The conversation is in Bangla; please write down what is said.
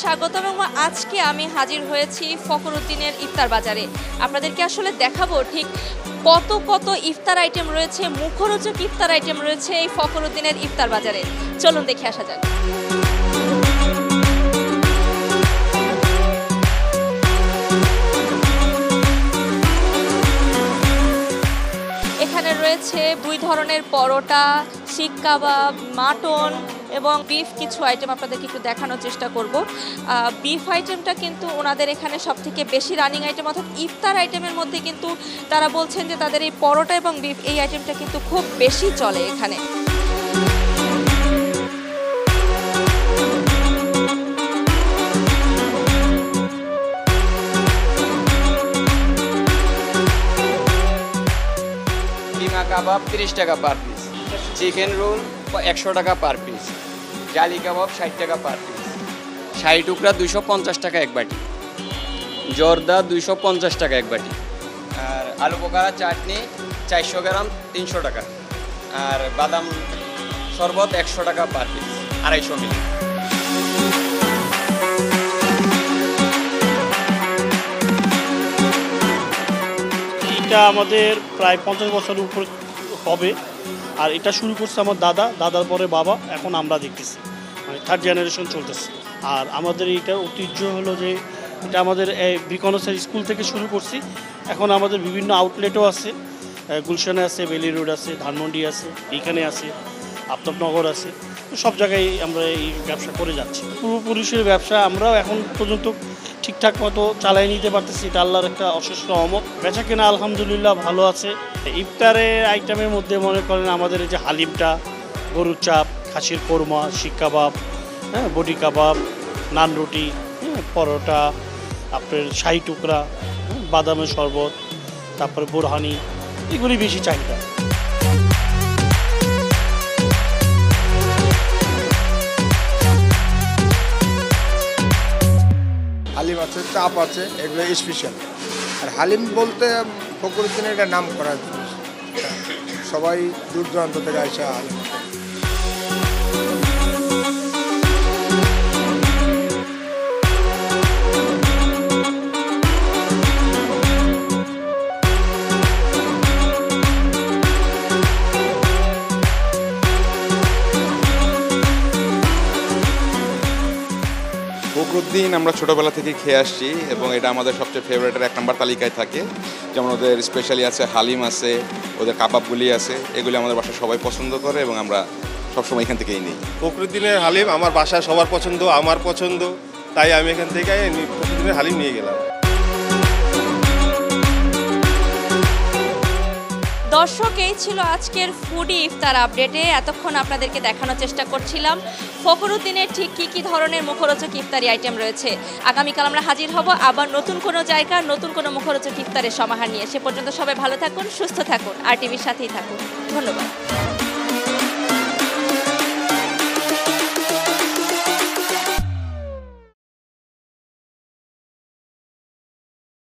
স্বাগতম এবং আজকে আমি হাজির হয়েছি ফখরুদ্দিনের ইফতার বাজারে। আপনাদেরকে আসলে দেখাবো ঠিক কত কত ইফতার আইটেম রয়েছে, মুখরোচক ইফতার আইটেম রয়েছে এই ফখরুদ্দিনের ইফতার বাজারে। চলুন দেখে আসা যাক। এখানে রয়েছে দুই ধরনের পরোটা, শিক কাবাব, মাটন এবং বিফ কিছু আইটেম আপনাদেরকে একটু দেখানোর চেষ্টা করব। বিফ আইটেমটা কিন্তু ওনাদের এখানে সবথেকে বেশি রানিং আইটেম, অর্থাৎ ইফতার আইটেমের মধ্যে কিন্তু তারা বলছেন যে তাদের এই পরোটা এবং বিফ এই আইটেমটা কিন্তু খুব বেশি চলে এখানে। কিমা কাবাব 30 টাকা পার পিস, চিকেন রোল 100 টাকা পার পিস, জালি কাবাব 60 টাকা পার পিস, শাহী টুকরা 250 টাকা এক বাটি, জর্দা 250 টাকা এক বাটি, আর আলু বোখারা চাটনি 400 গ্রাম 300 টাকা, আর বাদাম শরবত 100 টাকা পার পিস 250 মিলি। এটা আমাদের প্রায় 50 বছরের উপর হবে, আর এটা শুরু করছে আমার দাদার পরে বাবা, এখন আমরা দেখতেছি, মানে থার্ড জেনারেশন চলতেছে। আর আমাদের এইটার ঐতিহ্য হলো যে এটা আমাদের বিকনসের স্কুল থেকে শুরু করছি, এখন আমাদের বিভিন্ন আউটলেটও আছে, গুলশানে আছে, বেলি রোড আছে, ধানমন্ডি আছে, এইখানে আছে, আফতাবনগর আছে, সব জায়গায় আমরা এই ব্যবসা করে যাচ্ছি। পূর্বপুরুষের ব্যবসা আমরাও এখন পর্যন্ত ঠিকঠাক মতো চালাই নিতে পারতেছি, এটা আল্লাহর একটা অশেষ রহমত। বেচা কেনা আলহামদুলিল্লাহ ভালো আছে। ইফতারের আইটেমের মধ্যে মনে করেন আমাদের এই যে হালিমটা, গরুর চাপ, খাসির কোরমা, শিক কাবাব, বডি কাবাব, নান রুটি, পরোটা, আপনার শাহী টুকরা, বাদামের শরবত, তারপরে বোরহানি, এগুলি বেশি চাহিদা। হালিম আছে, চাপ আছে, এগুলো স্পেশাল। আর হালিম বলতে ফখরুদ্দিনের একটা নাম করা জিনিস, সবাই দূর দূরান্ত থেকে আসে হালিম। ফখরুদ্দিন আমরা ছোটোবেলা থেকে খেয়ে আসছি এবং এটা আমাদের সবচেয়ে ফেভারিটের 1 নম্বর তালিকায় থাকে। যেমন ওদের স্পেশালি আছে হালিম আছে, ওদের কাবাবগুলি আছে, এগুলি আমাদের বাসায় সবাই পছন্দ করে এবং আমরা সবসময় এখান থেকেই নিই। ফখরুদ্দিনের হালিম আমার বাসায় সবার পছন্দ, আমার পছন্দ, তাই আমি এখান থেকে ফখরুদ্দিনের হালিম নিয়ে গেলাম। দর্শক, এই ছিল আজকের ফুডি ইফতার আপডেটে। এতক্ষণ আপনাদেরকে দেখানোর চেষ্টা করছিলাম ফখরুদ্দিনের ঠিক কী কী ধরনের মুখরোচক ইফতারি আইটেম রয়েছে। আগামীকাল আমরা হাজির হব আবার নতুন কোনো জায়গার নতুন কোনো মুখরোচক ইফতারের সমাহার নিয়ে। সে পর্যন্ত সবাই ভালো থাকুন, সুস্থ থাকুন, আর টিভির সাথেই থাকুন। ধন্যবাদ।